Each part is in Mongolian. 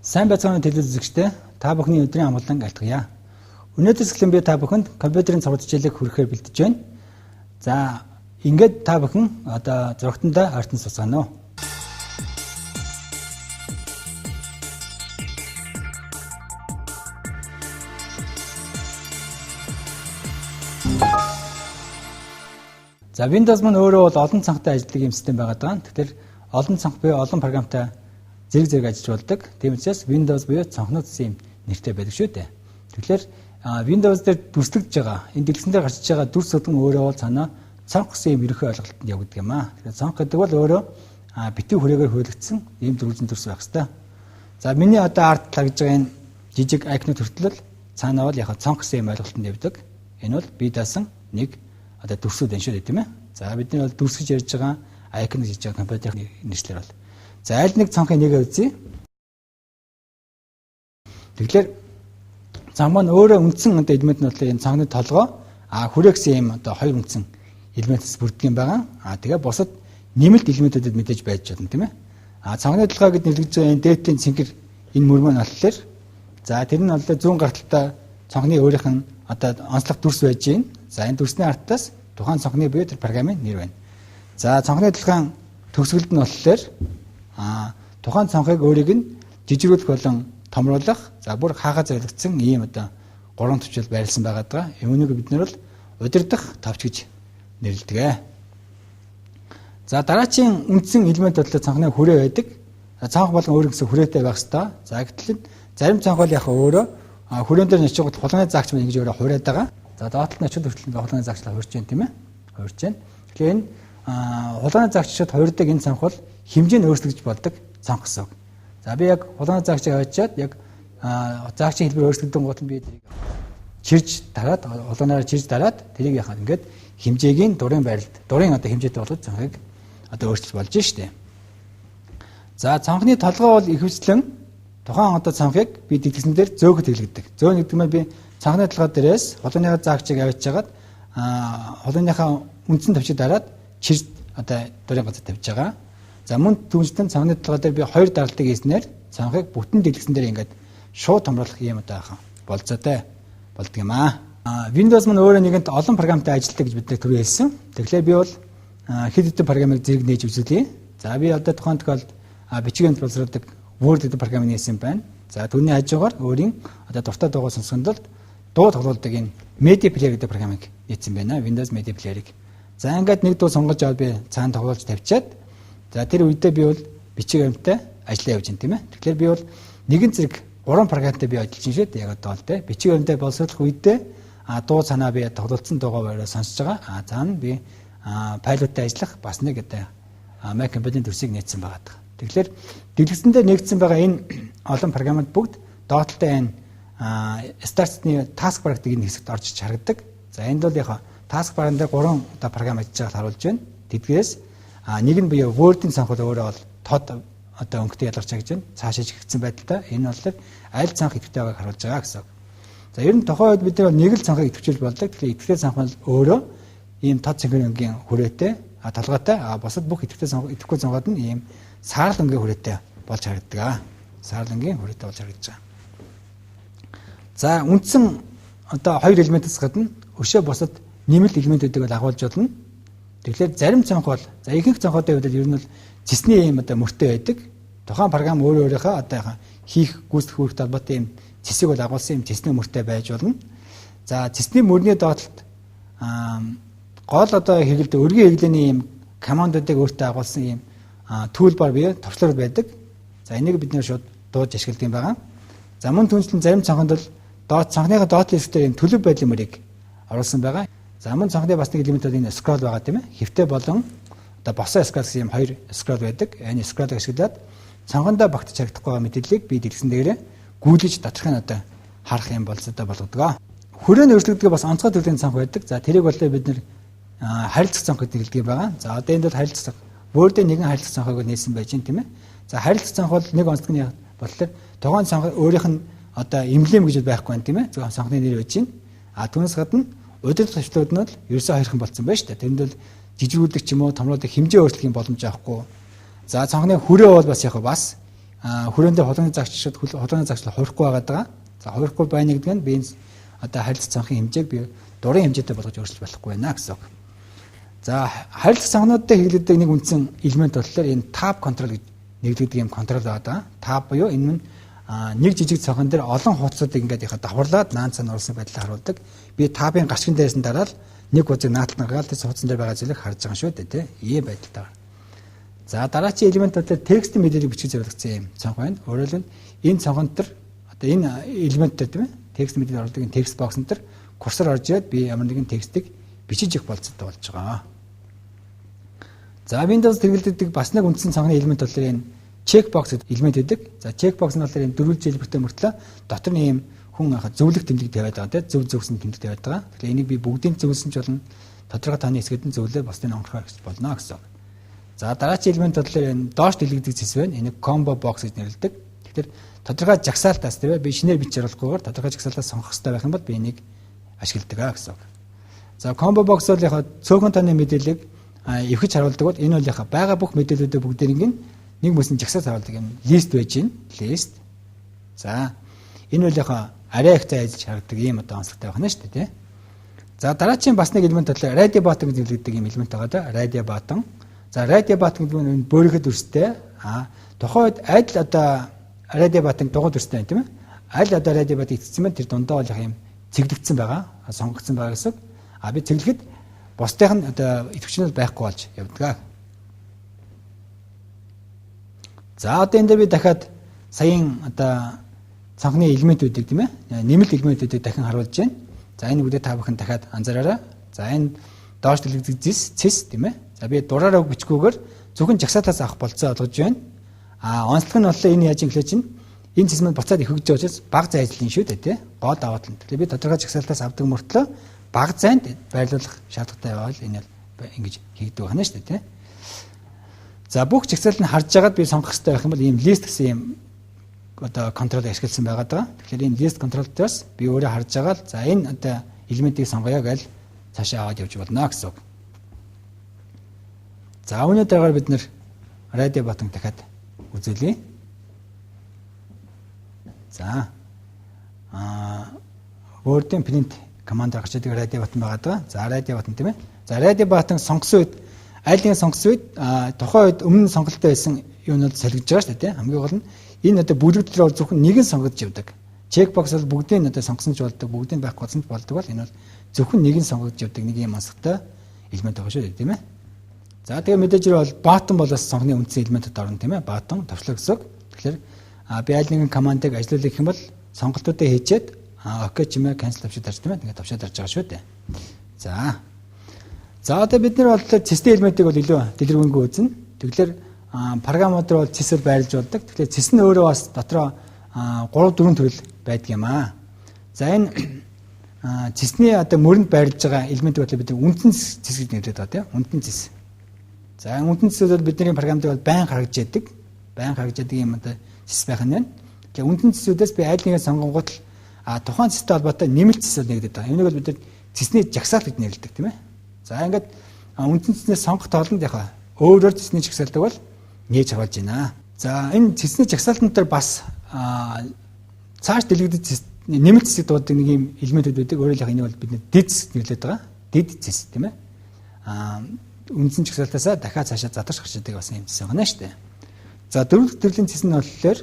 Сайн байцгаана телевиз үзэгчдээ та бүхний өдрийн амгалан айлтгая. Өнөөдөр сэглэн би та бүхэнд компьютерийн цогц хичээлийг хүрэхээр бэлдэж байна. За ингээд та бүхэн одоо зурагтандаа артн сусгаано. За Windows маань өөрөө бол олон цанхтай ажилладаг юм систем байгаа даа. Тэгэхээр олон цанх буюу олон програмтай зэрэг ажиллаж болдог. Тийм учраас Windows буюу цонхны систем нэртэй байдаг шүү дээ. Тэгэхээр Windows дээр дүрслэгдэж байгаа энэ дэлгэцэн дээр гарч байгаа дүрс өдгөн өөрөө бол цаанаа цонх систем ерөнхий ойлголтод явагддаг юм аа. Тэгэхээр цонх гэдэг бол өөрөө битүү хүрээгээр хөөлөгдсөн ийм дүрзэн дүрс байх хэвээр. За миний одоо арт лагж байгаа энэ жижиг айкнууд хүртэл цаанаа бол яг цонх систем ойлголтод явдаг. Энэ бол бие даасан нэг одоо дүрсүүд энэ шүү дээ тийм ээ. За бидний бол дүрс гэж ярьж байгаа айкон гэж байгаа компьютерийн нэршлэр бол. За аль нэг цонхын нэгэ үзье. Тэгэхээр цонх маань өөрөө үндсэн одоо элемент нь бол энэ цонхны толгой хүрээхсэн юм одоо хоёр үндсэн элементээс бүрддэг юм байгаа. Тэгээ бусад нэмэлт элементүүдэд мэдээж байж болно тийм ээ. Цонхны толгой гэд нэрлэгдэж байгаа энэ дээдлийн цэнгэр энэ мөр маань болохоор за тэр нь бол зүүн гарталтай цонхны өөрийнх нь одоо онцлог дүрс байж гин. За энэ дүрсний артаас тухайн цонхны буюу тэр програмын нэр байна. За цонхны толгойн төгсгөлд нь болохоор тухайн цонхыг өөрийг нь жижигүүлэх болон томруулах за бүр хаагаа зориулагдсан ийм одоо гурван төвчл байрласан байгаа даа. Үүнийг бид нэр бол удирдах товч гэж нэрлэдэг. За дараачийн үндсэн элемент бол цонхны хүрээ байдаг. Цонх болон өөр гэсэн хүрээтэй байх ёстой. За гэтэл зарим цонх бол яг өөрөө хүрээн дээр ночигод хулгайны заагч мэн ингэж өөрөө хуурайд байгаа. За доотлол нь очил хүртэл хулгайны заагчлаа хуурж байна тийм ээ. Хуурж байна. Тэгэхээр энэ хулгайны заагчид хуурдаг энэ цонх бол хэмжээнд өөрчлөгдөж болдог цонх гэсэн. За би яг хулгайны заагчийг аваачаад яг заагчийн хэлбэр өөрчлөгдөн гол нь би тэрийг чирж дараад хулгайнаар чирж дараад тэрийг яхаа ингээд хэмжээгийн дурын байралд дурын одоо хэмжээтэй болгож цонхыг одоо өөрчилж болж штэ. За цонхны толгой бол ихэвчлэн тухайн одоо цонхыг би дэлгэцэн дээр зөөхөд хэлэгддэг. Зөөн гэдэг нь би цонхны толгой дээрээс хулгайны заагчийг аваачаад хулгайныхаа үндсэн төвчөд дараад чирж одоо дурын газар тавьж байгаа. За мөн түншлэн цонхны толгой дээр би хоёр даралтыг хийснээр цонхыг бүтэн дэлгэцэн дээр ингээд шууд томруулах юм одоо болцоотой болдго юм аа. Windows маань өөрөө нэгэнт олон програмтай ажилладаг гэж бид нар түрүү хэлсэн. Тэгэхээр би бол хэд хэдэн програмыг зэрэг нээж үзүүлье. За би одоо тухайн тохиолдолд бичгийн боловсруулдаг Word гэдэг програмыг нээсэн байна. За түүний хажуугаар өөрийн одоо дуртай дуугаа сонсоход дуу тоглоулдаг энэ Media Player гэдэг програмыг нээсэн байна. Windows Media Player-ыг. За ингээд нэг дуу сонгож аваад би цаана тоглуулж тавьчаад за тэр үедээ би бол бичиг баримттай ажиллаа явж байна тийм ээ. Тэгэхээр би бол нэгэн зэрэг 3 програмтай би ажиллаж байна шүү дээ. Яг одоо л дээ. Бичиг баримттай боловсруулах үедээ дуу цанаа би тоглолцсон дуугаа бариа сонсож байгаа. Цаана би файлуудтай ажиллах бас нэг одоо Mac компьютерийн төрсийг нээсэн байгаа. Тэгэхээр дэлгэцэндээ нэгдсэн байгаа энэ олон програмууд бүгд доотлолтой энэ Start-ны taskbar гэдэг энэ хэсэгт орж харагддаг. За энд бол яг taskbar-ын дээр 3 одоо програм ажиллаж байгааг харуулж байна. Тэдгээс нэг нь буюу Word-ийн цанхууд өөрөө бол тод одоо өнгөтэй ялгарч байгаа гэж байна. Цаашаа жигдсэн байдалтай. Энэ бол аль цанх идэвхтэй байгааг харуулж байгаа гэсэн. За ер нь тухайн үед бид нар нэг л цанхыг идэвхжүүлж болдог. Тэгэхээр идэвхтэй цанх бол өөрөө ийм тод цэнхэрэнгийн хүрээтэй толгойтой бусад бүх идэвхтэй цанхууд нь ийм саарл өнгийн хүрээтэй болж харагддаг. Саарл өнгийн хүрээтэй болж харагдаж байгаа. За үндсэн одоо хоёр элементээс гадна өшөө бусад нэмэлт элементүүдийг бол агуулж болно. Тэгэхээр зарим цонх бол за ихэнх цонхуудын хувьд ер нь бол цэсний юм одоо мөртэй байдаг. Тухайн програм өөрөөхөө одоо хийх гүйцэтгэх үүрэгтэй холбоотой юм цэсийг бол агуулсан юм цэсний мөртэй байж болно. За цэсний мөрний доотлолт гол одоо хэрэглэдэг өргөн хэрэглээний юм командуудыг өөртөө агуулсан юм toolbar бие товчлор байдаг. За энийг бид нэр шууд дууж ашигладаг юм байна. За мөн түншлэн зарим цонхонд бол цонхныхаа доотлол хэсгээр юм төлөв байдлын мөрийг оруулсан байгаа. За мөн цонхны бас нэг элемент бол энэ scroll байгаа тийм ээ. Хэвтэй болон одоо босоо scroll гэсэн юм хоёр scroll байдаг. Энэ scroll-ыг ашиглаад цонхондоо багтаж харагдахгүй байгаа мэдээллийг би дэлгэцэн дээрээ гүйлгэж доторх нь одоо харах юм болцоотой болгодог. Хүрээний өөрчлөгдөг бас онцгой төрлийн цонх байдаг. За тэрийг бол бид нэр харилцах цонх гэдэг хэлдэг юм байна. За одоо энд бол харилцах Word-ийн нэгэн харилцах цонхыг нээсэн байж гин тийм ээ. За харилцах цонх бол нэг онцлог нь болохоор тухайн цонх өөрийнх нь одоо эмблем гэж байхгүй байна тийм ээ. Зөвхөн цонхны нэр байж гин. Түүнээс гадна удирдах төвчлүүд нь бол ерөөсөө хоёрхан болсон байна шүү дээ. Тэрэнд бол жижигүүлдэг ч юм уу томруулдаг хэмжээ өөрчлөх юм боломж авахгүй. За цонхны хүрээ бол бас яг бас хүрээндээ холооны загчид холооны загчлал хувирахгүй байгаа. За хувирахгүй байна гэдэг нь би одоо харилцах цонхын хэмжээг би дурын хэмжээтэй болгож өөрчилж болохгүй байна гэсэн үг. За харилцах цонхнуудад хэрэглэдэг нэг үндсэн элемент болохоор энэ tab control гэж нэрлэгддэг юм контрол байгаа. Tab буюу энэ нь нэг жижиг цонхон дээр олон хуудасуудыг ингээд яхад давхарлаад наанцаа нуурсан байдлаар харуулдаг. Би tab-ын гашгин дээрээс нь дараад нэг хуудсыг наатал гаргаад тэр хуудсан дээр байгаа зүйлийг харж байгаа шүү дээ, тий. Ийм байдалтай. За дараачийн элемент бол текстийн мэдээллийг бичих зориулсан юм цонх байна. Өөрөөр хэлбэл энэ цонхон дээр одоо энэ элемент дээр тийм ээ текст мэдээлэл оруулдаг энэ текст бокс дээр курсор орж ирээд би ямар нэгэн текстийг бичиж их болцоотой болж байгаа. За Windows хэрэглэдэг бас нэг үндсэн цонхны элемент бол энэ checkbox элемент гэдэг. За checkbox нь бол энэ дөрвөл жилбэртэй мөртлөө дотор нь ийм хүн зөвлөх тэмдэг тавиад байгаа тийм зөвсөн тэмдэг тавиад байгаа. Тэгэхээр энийг би бүгдийг зөвлөсөн ч болно. Тодорхой тооны хэсгэд нь зөвлөө бусдыг онгорхох болно гэсэн. За дараачийн элемент бол энэ доош дэлгэгдэх зэс байна. Энийг combo box гэж нэрлэдэг. Тэгэхээр тодорхой жагсаалтаас тийм би шинээр бич харуулахгүйгээр тодорхой жагсаалтаас сонгох хэрэгтэй байх юм бол би энийг ашигладаг гэсэн. За combo box бол яг цөөхөн тооны мэдээллийг эвхэж харуулдаг бол энэ бол яг байгаа бүх мэдээллүүдээ бүгдийг нэг мөсөн жагсаалт харуулдаг юм лист байж гин лист. За энэ бол яг арай их зайж харагддаг юм одоо онцлогтой байна шүү дээ тий. За дараачийн бас нэг элемент бол radio button гэж нэрлэгддэг юм элемент байгаа да. Radio button. За radio button гэдэг нь бөөрөхөд үрстэй. Тухайд аль одоо radio button дугуйд үрстэй тийм ээ. Аль одоо radio button эцэцсэн байна тэр дундаа бол яг юм цэглэгдсэн байгаа. Сонгогдсон байгаа гэсэн. Би цэглэхэд бусдынх нь одоо идэвхжнэл байхгүй болж явдаг. За одоо энэ дээр би дахиад саяын одоо цонхны элементүүдийг тийм ээ нэмэлт элементүүдийг дахин харуулж байна. За энэ үгдээ та бүхэн дахиад анзаараарай. За энэ доош дэлгэгдэх цэс тийм ээ. За би дураараа бичгүүгээр зөвхөн жагсаатаас авах болцоо олгож байна. Онцлог нь болохоор энэ яаж юм гэхэл чинь энэ цэс маань буцаад ихэж учраас баг зай ажлын шүү дээ тий. Гол даваад л. Тэгэхээр би тодорхой жагсаалтаас авдаг мөртлөө баг зайд байрлуулах шаардлагатай байвал энэ бол ингэж хийгдэг байна шүү дээ тий. За бүх жагсаалт нь харж байгаад би сонгох хэрэгтэй байх юм бол ийм лист гэсэн юм одоо контрол ашигласан байгаа даа. Тэгэхээр энэ list control дээр би өөрөө харж байгаа л за энэ одоо элементийг сонгоё гэж цаашаа аваад явж болно гэсэн үг. За үүний дараагаар бид нэр radio button дахиад үзүүлье. За Word-ийн print command гаргаж байгаа radio button байгаа даа. За radio button тийм ээ. За radio button сонгосон үед аль нэг сонгосон үед тухайн үед өмнө сонголттой байсан юунууд салгиж байгаа шүү дээ тийм. Хамгийн гол нь энэ одоо бүлэгдлэр бол зөвхөн нэг нь сонгогдож явдаг. Checkbox бол бүгдийг одоо сонгосон ч болдог, бүгдийг байхгүй болсон ч болдог бол энэ бол зөвхөн нэг нь сонгогдож явдаг нэг юм онцгой элемент байгаа шүү дээ тийм ээ. За тэгээ мэдээж бол button бол бас сонгоны үндсэн элементэд орно тийм ээ. Button товчлог гэсэн. Тэгэхээр би аль нэгэн командыг ажиллуулах гэх юм бол сонголтуудаа хийчихэд окей чимээ cancel авчид тарж тийм ээ. Тэгээ товшоод тарж байгаа шүү дээ. За одоо бид нар бол цэсний элементийг бол илүү дэлгэрэнгүй үзнэ. Тэгэхээр програмууд бол цэсэл байрлаж болдог. Тэгэхээр цэс нь өөрөө бас дотроо 3 4 төрөл байдаг юм аа. За энэ цэсний одоо мөрөнд байрлаж байгаа элемент бол бид үндсэн цэс гэж нэрлэдэг байгаа тийм үндсэн цэс. За үндсэн цэс бол бидний програмд бол байн харагдж яадаг. Байн харагдж яадаг юм одоо цэс байх нь байна. Тэгэхээр үндсэн цэсүүдээс би аль нэгэ сонгонгууд тухайн цэстэй холбоотой нэмэлт цэс бол нэгдэдэг байгаа. Энийг бол бид цэсний жагсаалт гэж нэрлэдэг тийм ээ. За ингээд үндсэн цэснээс сонгох тоолонд яхаа өөрөөр цэсний жагсаалтыг бол нээж аваад байна. За энэ цэсний жагсаалтан дээр бас цааш дэлгэгдэж нэмэлт цэсийг дууддаг нэг юм элементүүд байдаг. Өөрөөр хэлбэл энэ бол бидний дид цэс нэрлэдэг байгаа. Дид цэс тийм ээ. Үндсэн жагсаалтаасаа дахиад цаашаа задарч гарч идэг бас юм цэс байна шүү дээ. За дөрөв төрлийн цэс нь болохоор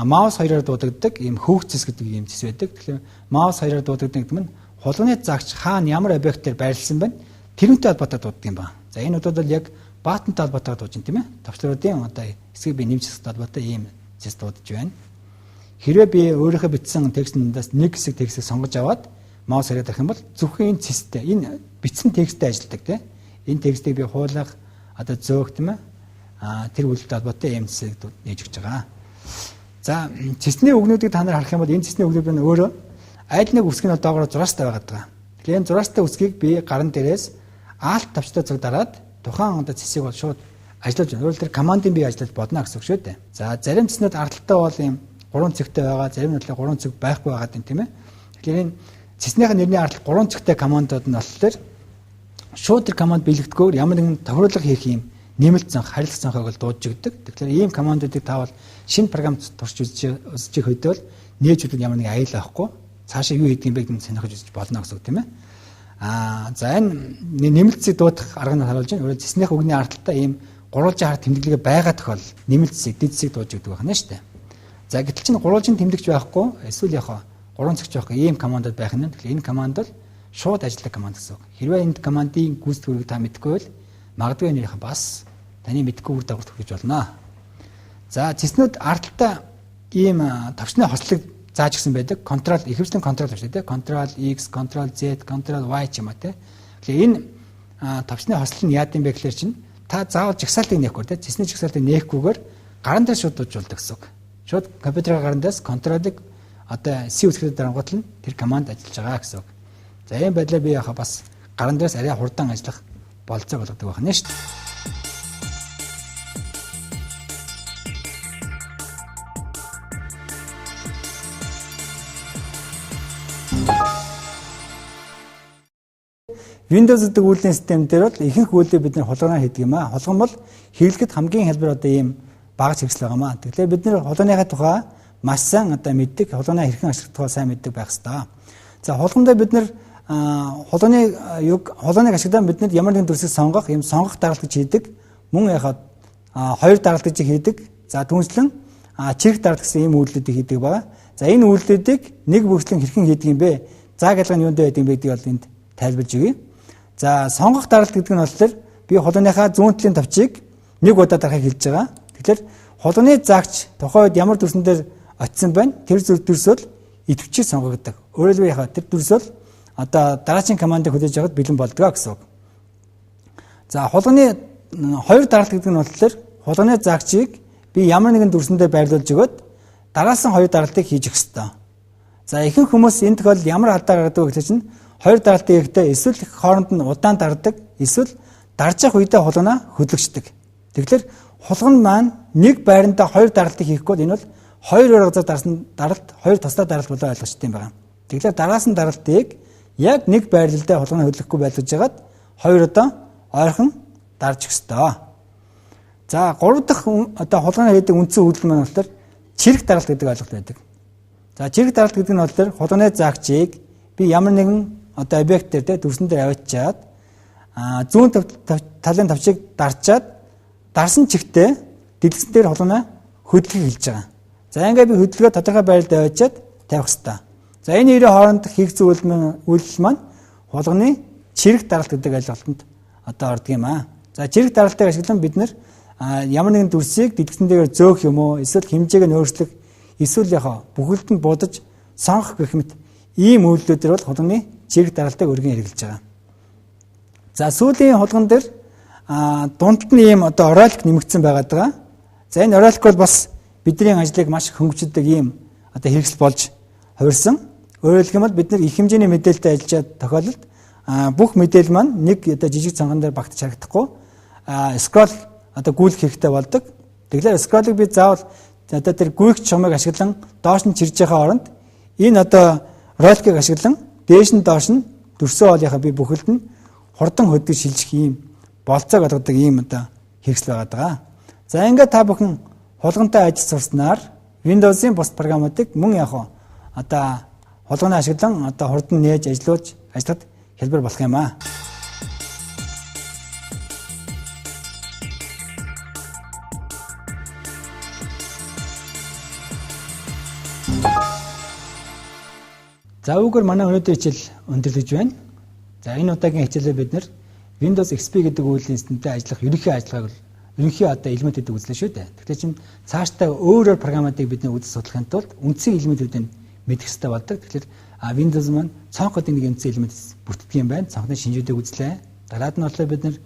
маус хоёроор дуудагддаг ийм хөөх цэс гэдэг ийм цэс байдаг. Тэгэхээр маус хоёроор дуудагддаг гэдэг нь хулганы заагч хаана ямар объектээр байрласан байна тэрнтэй холбоотой дууддаг юм байна. За энэ удаад бол яг баттонтой холбоотой дуудаж байна тийм ээ. Товчлогын одоо эсгийг би нэмж хэсэгтэй холбоотой ийм цэс дуудаж байна. Хэрвээ би өөрийнхөө бичсэн текстнээс нэг хэсэг текстийг сонгож аваад маус хараад авах юм бол зөвхөн энэ цэстэй энэ бичсэн тексттэй ажилладаг тийм. Энэ текстийг би хуулах одоо зөөх тийм ээ. Тэр үйлдэлтэй холбоотой ийм цэсийг нээж өгч байгаа. За цэсний үгнүүдийг та нар харах юм бол энэ цэсний үгнүүд нь өөрөө аль нэг үсэг нь доогоор зураастай байгаад байгаа. Тэгэхээр энэ зураастай үсгийг би гаран дээрээс Alt тавчтай цаг дараад тухайн одоо цэсийг бол шууд ажиллаж байна. Өөрөөр хэлбэл командын би ажиллаж бодно гэсэн үг шүү дээ. За зарим цэснүүд ардталтаа бол ийм 3 цэгтэй байгаа, зарим нь бол 3 цэг байхгүй байгаа тийм ээ. Тэгэхээр энэ цэснийхээ нэрний ардтал 3 цэгтэй командууд нь болохоор шууд тэр команд биелэгдэхгүйгээр ямар нэгэн тохируулга хийх юм нэмэлт цанх, харилцах цанхыг бол дуудаж өгдөг. Тэгэхээр ийм командуудыг таавал шинэ програм турш үзчих үед бол нээж үзэх ямар нэг аюул авахгүй цаашаа юу хийдэг юм бэ гэдэг нь сонирхож үзэж болно гэсэн үг тийм ээ. За энэ нэмэлтцийг дуудах арга нь харуулж байна. Өөрөөр цэснийх үгний ардталтаа ийм гурвалжин хар тэмдэглэгээ байгаа тохиол нэмэлтцийг, дэдсийг дуудаж өгдөг байна шүү дээ. За гэтэл чинь гурвалжин тэмдэгч байхгүй эсвэл яг гурван цагч байхгүй ийм командод байх нь. Тэгэхээр энэ команд бол шууд ажилладаг команд гэсэн үг. Хэрвээ энэ командын гүйцэтгүүрийг та мэдэхгүй бол магадгүй нэрийнх бас таны мэдэхгүй үр дагавар төрж болно. За цэснүүд ардталтаа ийм товчны хослог зааж гисэн байдаг. Контрол, ихэвчлэн контрол шүү дээ. Контрол X, контрол Z, контрол Y ч юм аа те. Тэгэхээр энэ товчны хослол нь яад юм бэ гэхээр чинь та заавал жагсаалтыг нээхгүй те. Цэсний жагсаалтыг нээхгүйгээр гаран дээр шууд дуулжуулдаг гэсэн үг. Шууд компьютерийн гаран дээрс контролыг одоо C үсгээр дарангуутал нь тэр команд ажиллаж байгаа гэсэн үг. За ийм байдлаар би яхаа бас гаран дээрс арай хурдан ажиллах болцоог олгодог байна шүү дээ. Windows гэдэг үйлдвэрлэлийн систем дээр бол ихэнх үйлдэл бид нэр хулгайнаар хийдэг юм аа. Хулгай бол хэрэглэхэд хамгийн хэлбэр одоо ийм багаж хэрэгсэл байгаа маа. Тэгэхээр бид нэр хулгайныхаа тухай маш сайн одоо мэддэг, хулгайнаа хэрхэн ашиглах тухай сайн мэддэг байх хэрэгтэй. За хулгайндаа бид нэр хулгайныг ашиглаад бид нэр ямар нэгэн төрсийг сонгох, ийм сонгох даргалт гэж хийдэг. Мөн яхад хоёр даргалт гэж хийдэг. За түншлэн чирэг даргалт гэсэн ийм үйлдэлүүдийг хийдэг байгаа. За энэ үйлдэлүүдийг нэг бүрслэн хэрхэн хийдэг юм бэ? Зааг ялгаа нь юунд байдаг юм бэ гэдгийг бол энд тайлбарж өгье. За сонгох даргалт гэдэг нь болохоор би хулгайныхаа зүүн талын товчийг нэг удаа дарахыг хэлж байгаа. Тэгэхээр хулгайны заагч тухайн үед ямар дүрсэн дээр очисон байна? Тэр дүрс бол идэвхжиж сонгогддог. Өөрөөр хэлбэл яхаа тэр дүрс бол одоо дараагийн командыг хүлээж аваад бэлэн болдгоо гэсэн үг. За хулгайны хоёр даргалт гэдэг нь болохоор хулгайны заагчийг би ямар нэгэн дүрсэндээ байрлуулж өгөөд дараалсан хоёр даргалтыг хийж өгөх ёстой. За ихэнх хүмүүс энэ тохиолдолд ямар алдаа гаргадаг вэ гэхэл чинь хоёр даргалтын ихтэй эсвэл хооронд нь удаан дардаг, эсвэл дарж явах үедээ хулгайнаа хөдлөгчдөг. Тэгэхээр хулгай маань нэг байрандаа хоёр даргалтыг хийхгүй бол энэ бол хоёр газар дарсан даргалт, хоёр тусдаа даргалт болоо ойлгочтой юм байна. Тэгэхээр дараасан даргалтыг яг нэг байрлалдаа хулгайнаа хөдлөхгүй байлгаж ягаад хоёр удаа ойрхон дарж өгөх ёстой. За гурав дахь одоо хулгайнаа хийдэг үндсэн үйлдэл маань болохоор чирэг даргалт гэдэг ойлголт байдаг. За чирэг даргалт гэдэг нь болохоор хулгайны заагчийг би ямар нэгэн одоо объект дээр дүрсэн дээр аваачаад зүүн талын тавчийг дарчаад дарсан чигтээ дэлгэсэн дээр хулгайнаа хөдлөхийг хэлж байгаа. За ингээд би хөдөлгөө тодорхой байранд аваачаад тавих хэрэгтэй. За энэ хоёрын хооронд хийх үйлдэл маань хулгайны чирэг даргалт гэдэг ойлголтод одоо ордог юм аа. За чирэг даргалтыг ашиглан бид нэр ямар нэгэн дүрсийг дэлгэсэн дээр зөөх юм уу, эсвэл хэмжээг нь өөрчлөх, эсвэл яхаа бүхэлд нь будаж сонгох гэх мэт ийм үйлдэлүүдээр бол хулгайны чирэг даргалтыг өргөн хэрэглэж байгаа. За сүүлийн хулгайн дээр дунд нь ийм одоо оролик нэмэгдсэн байгаад байгаа. За энэ оролик бол бас бидний ажлыг маш хөнгөвчдөг ийм одоо хэрэгсэл болж хувирсан. Өөрөөр хэлбэл бид нар их хэмжээний мэдээлэлтэй ажиллаж тохиолдолд бүх мэдээлэл маань нэг одоо жижиг цанган дээр багтаж харагдахгүй скрол одоо гүйлэх хэрэгтэй болдог. Тэгэхээр скролыг би заавал одоо тэр гүйх чумыг ашиглан доош нь чирж байгаа оронд энэ одоо роликийг ашиглан дээш нь доош нь дүрсээ олынхаа би бүхэлд нь хурдан хөдөлж шилжих ийм болцоог олгодог ийм одоо хэрэгсэл байгаа даа. За ингээд та бүхэн хулгайнтай ажил сурснаар Windows-ийн бус програмуудыг мөн яг одоо хулгайнаа ашиглан одоо хурдан нээж ажиллахад хэлбэр болох юм аа. За үүгээр манай өнөөдрийн хичээл өндөрлөж байна. За энэ удаагийн хичээлээр бид нэр Windows XP гэдэг үйлдвэрлэлийн системтэй ажиллах ерөнхий ажиллагааг ерөнхий одоо элементүүдийг үзлээ шүү дээ. Тэгэхээр чинь цаашдаа өөрөөр програмуудыг бид үзэж судлахын тулд үндсэн элементүүдийг мэдэх хэрэгтэй болдог. Тэгэхээр Windows маань цонхуудын нэг үндсэн элемент бүртгэдэг юм байна. Цонхны шинжүүдийг үзлээ. Дараад нь болохоор бид нэр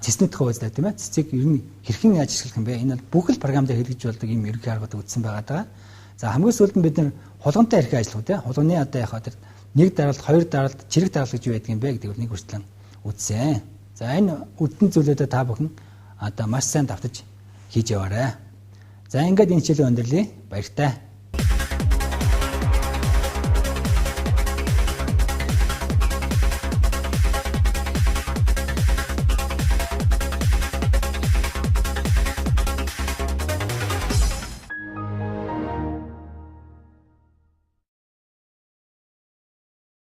цэсний тухай үзлээ тийм ээ. Цэцийг ер нь хэрхэн ажиллах юм бэ? Энэ бол бүх л програм дээр хэрэгжиж болдог юм ерөнхий аргуудыг үзсэн байгаа даа. За хамгийн сүүлд нь бид нэр хулгайнтай хэрхэн ажиллах вэ? Хулгайны одоо яхаа тэр нэг даргалт, хоёр даргалт, чирэг даргалт гэж юу байдаг юм бэ гэдгийг нэг хүртэл үзсэн. За энэ үдэн зүйлүүдэд та бүхэн одоо маш сайн давтаж хийж яваарай. За ингээд энэ хичээлийн өндөрлөе. Баяртай.